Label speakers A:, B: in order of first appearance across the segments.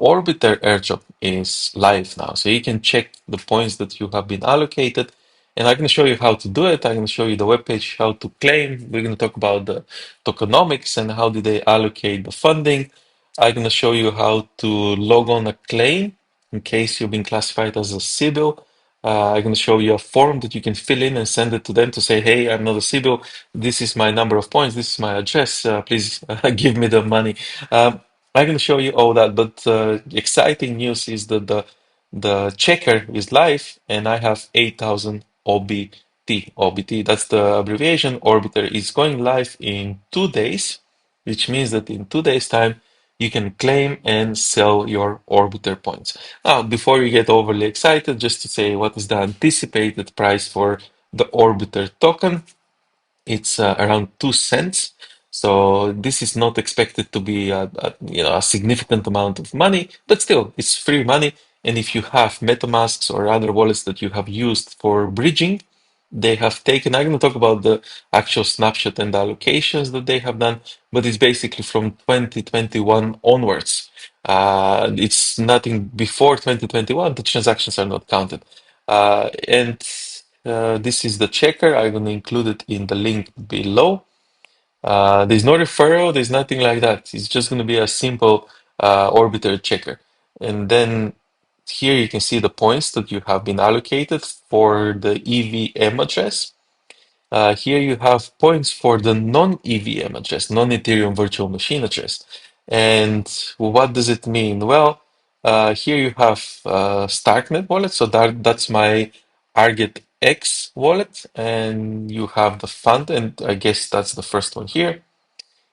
A: Orbiter Airdrop is live now. So you can check the points that you have been allocated. And I'm going to show you how to do it. I'm going to show you the webpage, how to claim. We're going to talk about the tokenomics and how do they allocate the funding. I'm going to show you how to log on a claim in case you've been classified as a CBIL. I'm going to show you a form that you can fill in and send it to them to say, hey, I'm not a CBIL. This is my number of points. This is my address. Please give me the money. I'm going to show you all that. But exciting news is that the checker is live and I have 8,000 OBT. OBT, that's the abbreviation. Orbiter is going live in 2 days, which means that in 2 days' time, you can claim and sell your Orbiter points. Now, before you get overly excited, just to say what is the anticipated price for the Orbiter token. It's around 2 cents. So this is not expected to be a significant amount of money, but still, it's free money. And if you have MetaMasks or other wallets that you have used for bridging, they have taken. I'm going to talk about the actual snapshot and the allocations that they have done, but it's basically from 2021 onwards. It's nothing before 2021. The transactions are not counted. And this is the checker. I'm going to include it in the link below. There's no referral, there's nothing like that. It's just going to be a simple Orbiter checker. And then here you can see the points that you have been allocated for the EVM address. Here you have points for the non-EVM address, non-Ethereum virtual machine address. And what does it mean? Well, here you have Starknet wallet, so that's my Arget X wallet, and you have the fund, and I guess that's the first one here.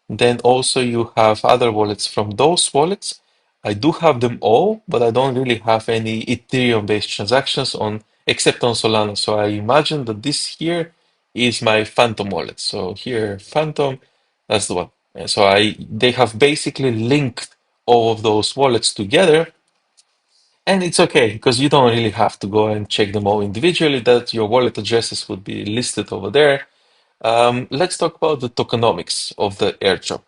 A: Then also you have other wallets from those wallets. I do have them all, but I don't really have any Ethereum-based transactions on except on Solana. So I imagine that this here is my Phantom wallet. So here, Phantom, that's the one. And so they have basically linked all of those wallets together. And it's okay because you don't really have to go and check them all individually, that your wallet addresses would be listed over there. Let's talk about the tokenomics of the airdrop.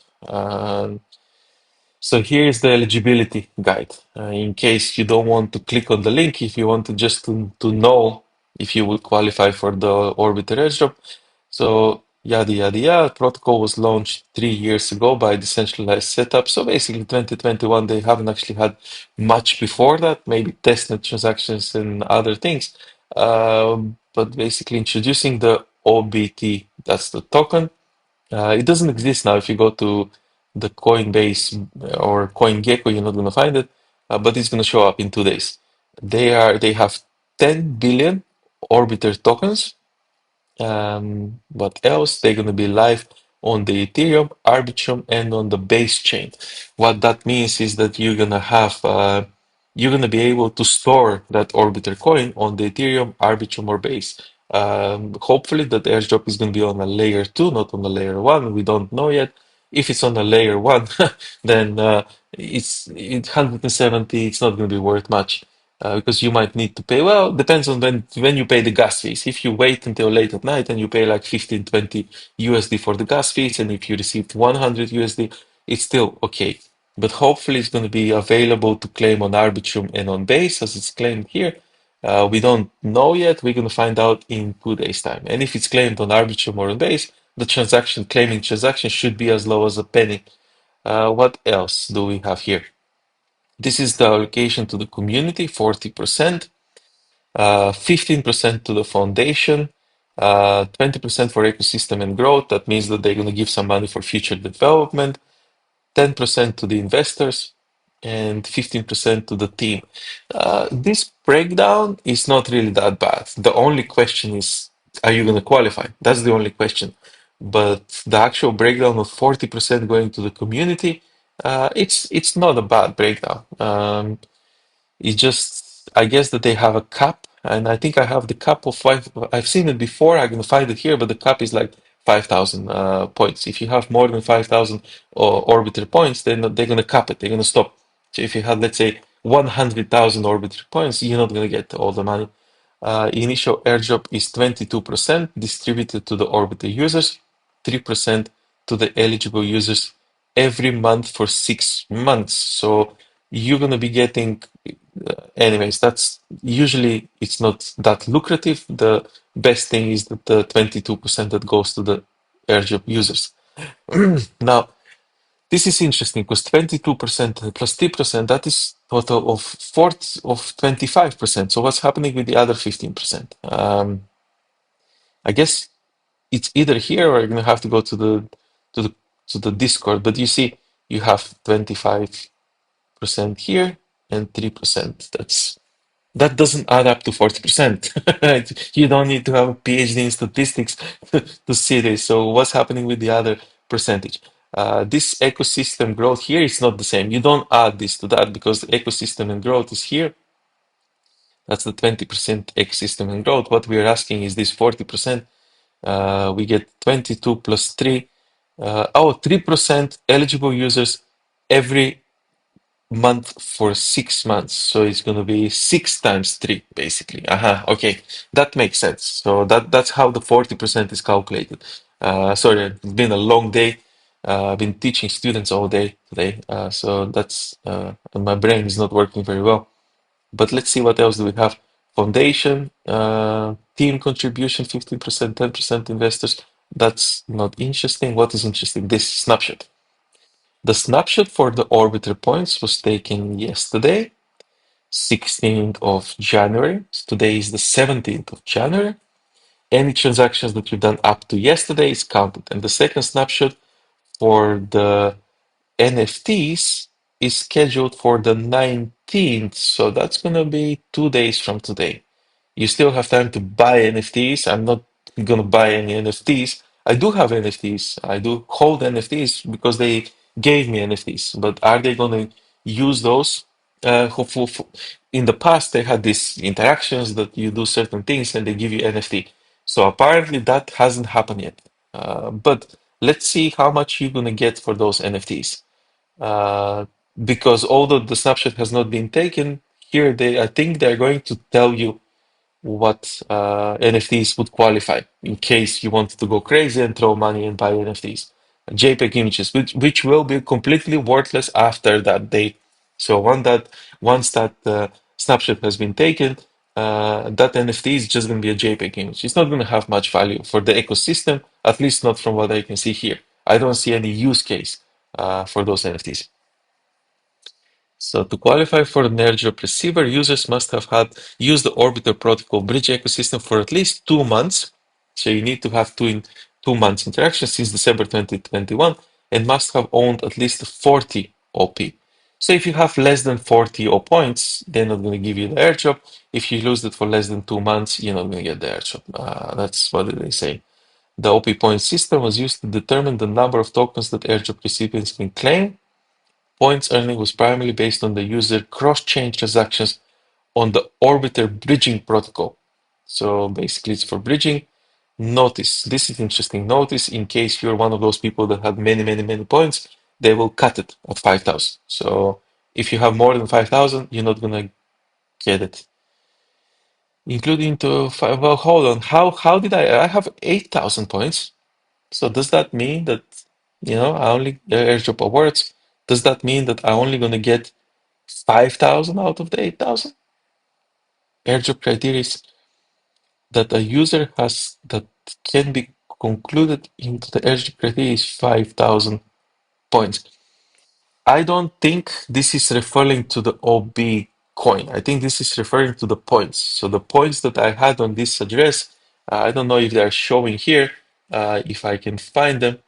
A: So here's the eligibility guide. In case you don't want to click on the link, if you want to just to know if you will qualify for the Orbiter airdrop. So yada yada yada. Protocol was launched 3 years ago by decentralized setup. So basically 2021, they haven't actually had much before that, maybe testnet transactions and other things. But basically introducing the OBT, that's the token. It doesn't exist now. If you go to the Coinbase or CoinGecko, you're not going to find it, but it's going to show up in 2 days. They have 10 billion Orbiter tokens. What else? They're going to be live on the Ethereum, Arbitrum, and on the base chain. What that means is that you're going to be able to store that Orbiter coin on the Ethereum, Arbitrum, or base. Hopefully, that airdrop is going to be on a layer 2, not on a layer 1. We don't know yet. If it's on a layer 1, then it's 170. It's not going to be worth much because you might need to pay. Well, depends on when you pay the gas fees. If you wait until late at night and you pay like 15, 20 USD for the gas fees, and if you received 100 USD, it's still okay. But hopefully, it's going to be available to claim on Arbitrum and on Base as it's claimed here. We don't know yet. We're going to find out in 2 days' time. And if it's claimed on Arbitrum or on Base, the claiming transaction should be as low as a penny. What else do we have here? This is the allocation to the community, 40%, 15% to the foundation, 20% for ecosystem and growth. That means that they're going to give some money for future development, 10% to the investors, and 15% to the team. This breakdown is not really that bad. The only question is, are you going to qualify? That's the only question. But the actual breakdown of 40% going to the community, it's not a bad breakdown. It's just, I guess that they have a cap, and I think I have the cap of five. I've seen it before. I can find it here, but the cap is like 5,000 points. If you have more than 5,000 Orbiter points, then they're going to cap it. They're going to stop. So if you have, let's say, 100,000 Orbiter points, you're not going to get all the money. Initial airdrop is 22% distributed to the Orbiter users, 3% to the eligible users every month for 6 months. So you're going to be getting, anyways, that's usually it's not that lucrative. The best thing is that the 22% that goes to the AirDrop users. Now, this is interesting because 22% plus 3%, that is total of 40 of 25%. So what's happening with the other 15%? I guess it's either here or you're gonna have to go to the to the Discord. But you see, you have 25% here and 3%. That doesn't add up to 40%. You don't need to have a PhD in statistics to see this. So what's happening with the other percentage? This ecosystem growth here is not the same. You don't add this to that because the ecosystem and growth is here. That's the 20% ecosystem and growth. What we are asking is this 40%. We get 22 plus 3. 3% eligible users every month for 6 months. So it's going to be 6 times 3, basically. Okay, that makes sense. So that's how the 40% is calculated. Sorry, it's been a long day. I've been teaching students all day today. So that's my brain is not working very well. But let's see what else do we have. Foundation, team contribution, 15%, 10% investors. That's not interesting. What is interesting? This snapshot. The snapshot for the Orbiter points was taken yesterday, 16th of January. So today is the 17th of January. Any transactions that you've done up to yesterday is counted. And the second snapshot for the NFTs is scheduled for the 19th. So that's going to be 2 days from today. You still have time to buy NFTs. I'm not going to buy any NFTs. I do have NFTs. I do hold NFTs because they gave me NFTs. But are they going to use those? In the past, they had these interactions that you do certain things and they give you NFT. So apparently that hasn't happened yet. But let's see how much you're going to get for those NFTs. Because although the snapshot has not been taken, here I think they're going to tell you what NFTs would qualify in case you wanted to go crazy and throw money and buy NFTs. JPEG images, which will be completely worthless after that date. So once that snapshot has been taken, that NFT is just going to be a JPEG image. It's not going to have much value for the ecosystem, at least not from what I can see here. I don't see any use case for those NFTs. So to qualify for an airdrop receiver, users must have had used the Orbiter protocol bridge ecosystem for at least 2 months. So you need to have 2 months interaction since December 2021 and must have owned at least 40 OP. So if you have less than 40 O points, they're not going to give you the airdrop. If you lose it for less than 2 months, you're not going to get the airdrop. That's what they say. The OP point system was used to determine the number of tokens that airdrop recipients can claim. Points earning was primarily based on the user cross-chain transactions on the Orbiter bridging protocol. So basically, it's for bridging. Notice, this is interesting. Notice, in case you're one of those people that had many, many, many points, they will cut it at 5,000. So if you have more than 5,000, you're not gonna get it. Including to five. Well, hold on. How did I have 8,000 points? So does that mean that I only airdrop awards? Does that mean that I'm only gonna get 5,000 out of the 8,000? Airdrop criteria is that a user has that can be concluded into the airdrop criteria is 5,000 points. I don't think this is referring to the OB coin. I think this is referring to the points. So the points that I had on this address, I don't know if they are showing here, if I can find them.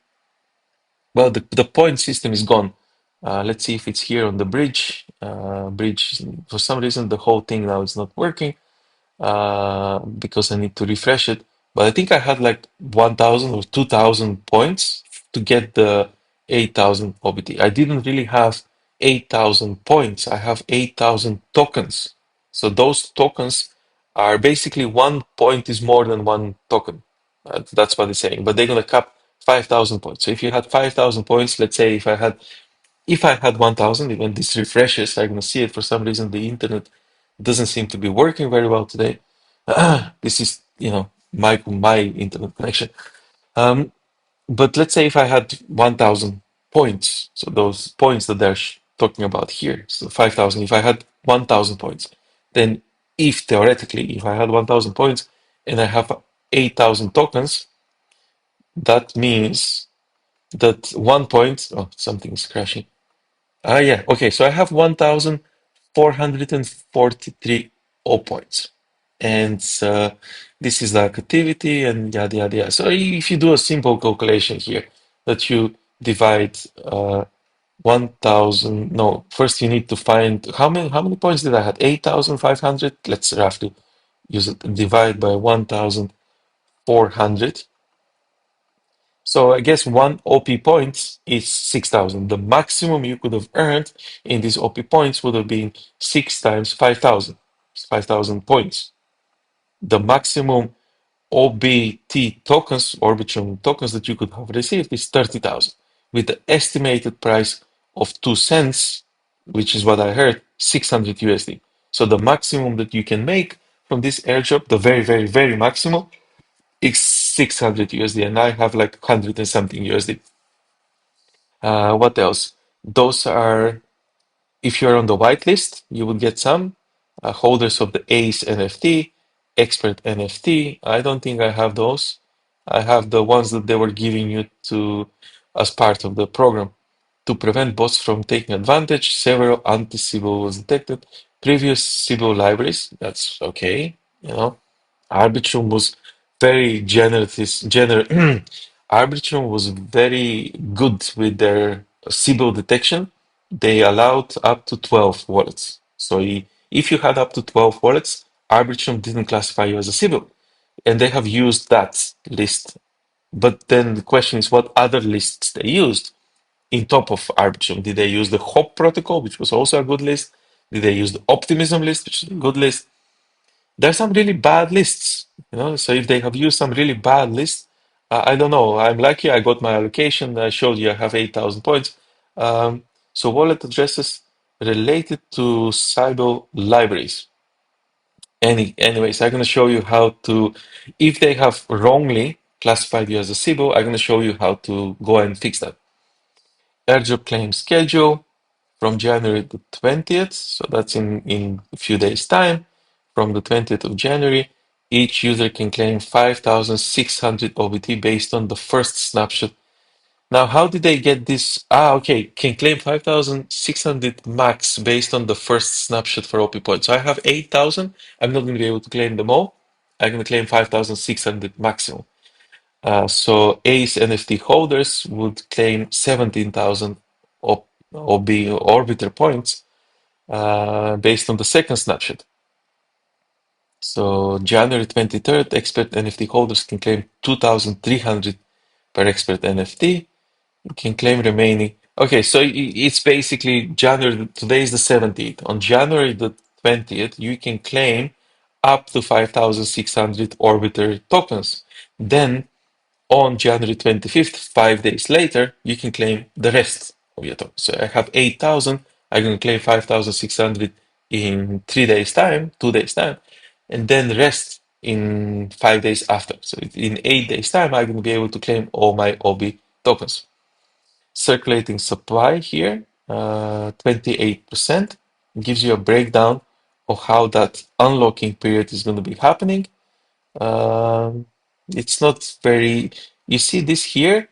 A: Well, the point system is gone. Let's see if it's here on the bridge. Bridge, for some reason, the whole thing now is not working because I need to refresh it. But I think I had like 1,000 or 2,000 points to get the 8,000 OBT. I didn't really have 8,000 points. I have 8,000 tokens. So those tokens are basically 1 point is more than one token. That's what it's saying. But they're gonna cap 5,000 points. So if you had 5,000 points, let's say if I had 1,000, when this refreshes, I'm gonna see it. For some reason, the internet doesn't seem to be working very well today. This is, my internet connection. But let's say if I had 1,000 points, so those points that they're talking about here. So 5,000. If I had 1,000 points, then if theoretically, if I had 1,000 points and I have 8,000 tokens, that means that 1 point, oh, something's crashing. Ah, yeah. Okay. So I have 1,443 O points. And this is the activity and yada, yada, yada. So if you do a simple calculation here, that you divide 1,000, no, first you need to find how many points did I have? 8,500. Let's roughly use it, divide by 1,400. So I guess one OP point is 6,000. The maximum you could have earned in these OP points would have been 6 times 5,000, 5,000 points. The maximum OBT tokens, Arbitrum tokens that you could have received is 30,000 with the estimated price of 2 cents, which is what I heard, 600 USD. So the maximum that you can make from this airdrop, the very, very, very maximum, is 600 USD, and I have like 100 and something USD. What else? Those are, if you're on the whitelist, you would get some holders of the ACE NFT, Expert NFT. I don't think I have those. I have the ones that they were giving you to as part of the program to prevent bots from taking advantage. Several anti-SIBO was detected. Previous SIBO libraries, that's okay, you know. Arbitrum was very Arbitrum was very good with their SIBO detection. They allowed up to 12 wallets. So if you had up to 12 wallets, Arbitrum didn't classify you as a SIBO. And they have used that list. But then the question is what other lists they used in top of Arbitrum. Did they use the HOP protocol, which was also a good list? Did they use the Optimism list, which is a good list? There's some really bad lists, you know. So if they have used some really bad lists, I don't know. I'm lucky. I got my allocation. I showed you I have 8,000 points. So wallet addresses related to Cyber libraries. Anyways, I'm going to show you how to, if they have wrongly classified you as a SIBO, I'm going to show you how to go and fix that. Airdrop claim schedule from January the 20th, so that's in a few days' time. From the 20th of January, each user can claim 5,600 OBT based on the first snapshot. Now, how did they get this? Okay, can claim 5,600 max based on the first snapshot for OP points. So I have 8,000. I'm not going to be able to claim them all. I'm going to claim 5,600 maximum. So ACE NFT holders would claim 17,000 OB Orbiter points based on the second snapshot. So January 23rd, expert NFT holders can claim 2,300 per expert NFT. You can claim remaining. Okay, so it's basically January, today is the 17th. On January the 20th, you can claim up to 5,600 Orbiter tokens. Then on January 25th, 5 days later, you can claim the rest of your tokens. So I have 8,000, I can claim 5,600 in 3 days' time, 2 days' time, and then the rest in 5 days after. So in 8 days' time, I'm going to be able to claim all my OB tokens. Circulating supply here, 28%, gives you a breakdown of how that unlocking period is going to be happening. Um, it's not very, you see this here?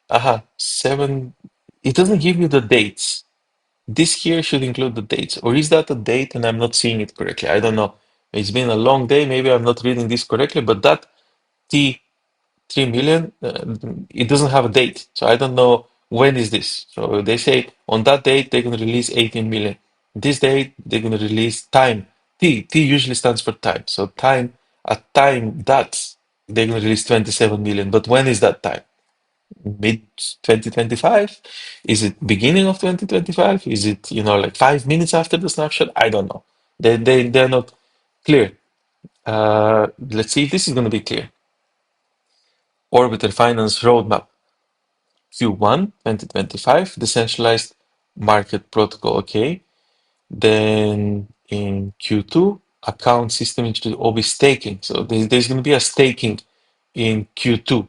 A: Aha, 7. It doesn't give you the dates. This here should include the dates. Or is that a date and I'm not seeing it correctly? I don't know. It's been a long day. Maybe I'm not reading this correctly, but that T 3 million, it doesn't have a date. So I don't know when is this. So they say on that date, they're going to release 18 million. This date, they're going to release time. T usually stands for time. So time, at time that, they're going to release 27 million. But when is that time? Mid 2025? Is it beginning of 2025? Is it, like 5 minutes after the snapshot? I don't know. They're not clear. Let's see if this is going to be clear. Orbiter Finance Roadmap. Q1 2025, decentralized market protocol. Okay. Then in Q2, account system into OB staking. So there's going to be a staking in Q2.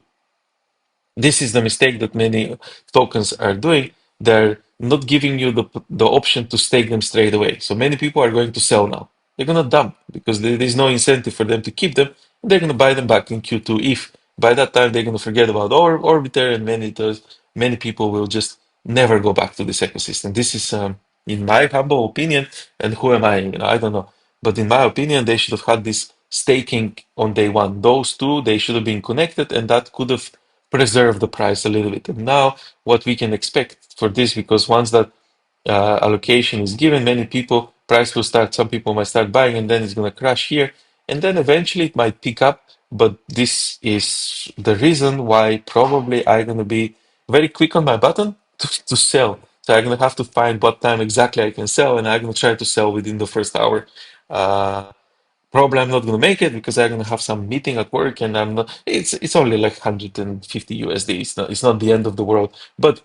A: This is the mistake that many tokens are doing. they're not giving you the option to stake them straight away. So many people are going to sell now. They're gonna dump because there's no incentive for them to keep them. They're gonna buy them back in Q2 if by that time they're gonna forget about Orbiter, and many people will just never go back to this ecosystem. This is in my humble opinion, and who am I? I don't know. But in my opinion, they should have had this staking on day one. Those two, they should have been connected, and that could have preserved the price a little bit. And now, what we can expect for this, because once that allocation is given, many people, price will start, some people might start buying, and then it's going to crash here. And then eventually it might pick up. But this is the reason why probably I'm going to be very quick on my button to sell. So I'm going to have to find what time exactly I can sell, and I'm going to try to sell within the first hour. Uh, Probably I'm not going to make it because I'm going to have some meeting at work, and I'm not. It's only like 150 USD. It's not the end of the world, but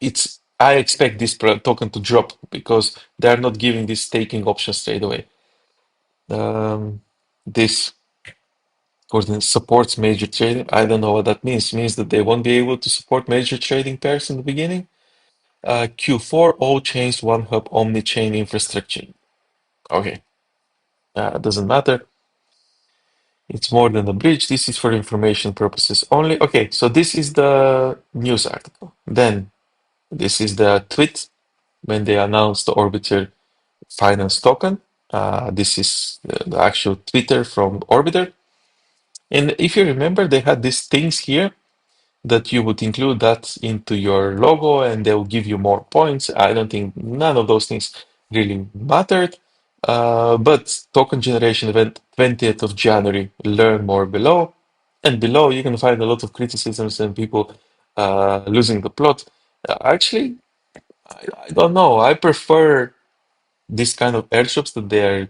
A: it's I expect this token to drop because they're not giving this staking option straight away. This course supports major trading. I don't know what that means. It means that they won't be able to support major trading pairs in the beginning. Q4 all chains one hub omni-chain infrastructure. Okay, doesn't matter. It's more than a bridge. This is for information purposes only. Okay, so this is the news article. Then this is the tweet when they announced the Orbiter finance token. This is the actual Twitter from Orbiter. And if you remember, they had these things here that you would include that into your logo and they will give you more points. I don't think none of those things really mattered. But token generation event 20th of January, learn more below. And below you can find a lot of criticisms and people losing the plot. Actually, I don't know. I prefer this kind of airdrops that they are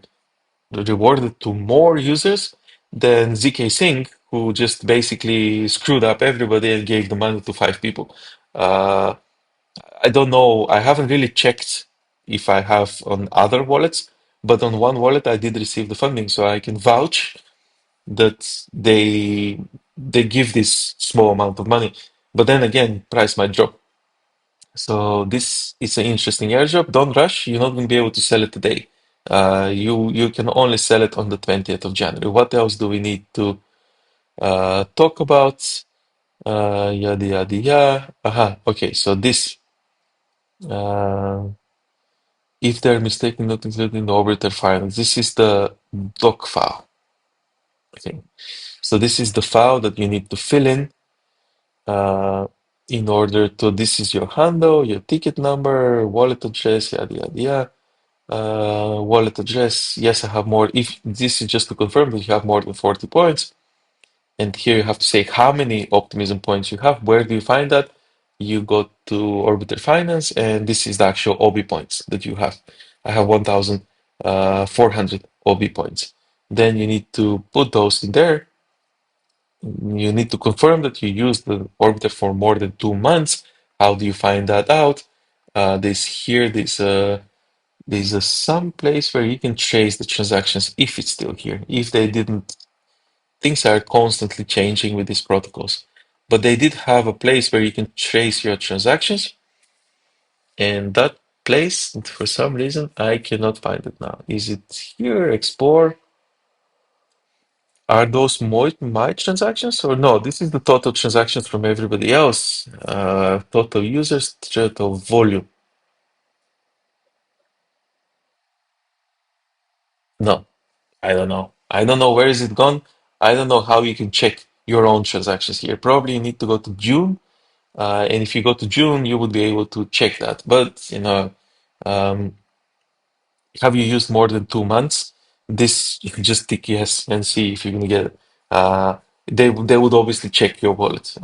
A: rewarded to more users than ZK Sync, who just basically screwed up everybody and gave the money to five people. Uh, I don't know. I haven't really checked if I have on other wallets, but on one wallet I did receive the funding, so I can vouch that they give this small amount of money. But then again, price might drop. So this is an interesting airdrop. Don't rush. You're not going to be able to sell it today. You can only sell it on the 20th of January. What else do we need to talk about? Yada yada yada. Aha. Okay. So this, uh, if they're mistaken, not included in the Orbiter files, this is the doc file. Okay. So this is the file that you need to fill uh, in order to. This is your handle, your ticket number, wallet address, yada yada yada. Wallet address. Yes, I have more. If this is just to confirm that you have more than 40 points, and here you have to say how many optimism points you have. Where do you find that? You go to Orbiter Finance, and this is the actual OB points that you have. I have 1,400 OB points. Then you need to put those in there. You need to confirm that you use the Orbiter for more than 2 months. How do you find that out? There's some place where you can trace the transactions if it's still here. If they didn't, things are constantly changing with these protocols. But they did have a place where you can trace your transactions, and that place, for some reason, I cannot find it now. Is it here? Explore. Are those my transactions or no? This is the total transactions from everybody else. Total users, total volume. No. I don't know. I don't know where is it gone. I don't know how you can check your own transactions here. Probably you need to go to June, and if you go to June, you would be able to check that. But um, have you used more than 2 months? This you can just tick yes and see if you're gonna get it. They would obviously check your wallet.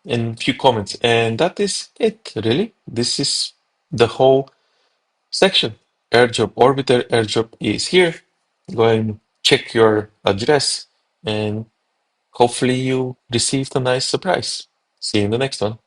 A: And few comments, and that is it. Really, this is the whole section. Airdrop Orbiter airdrop is here. Go and check your address, and hopefully you received a nice surprise. See you in the next one.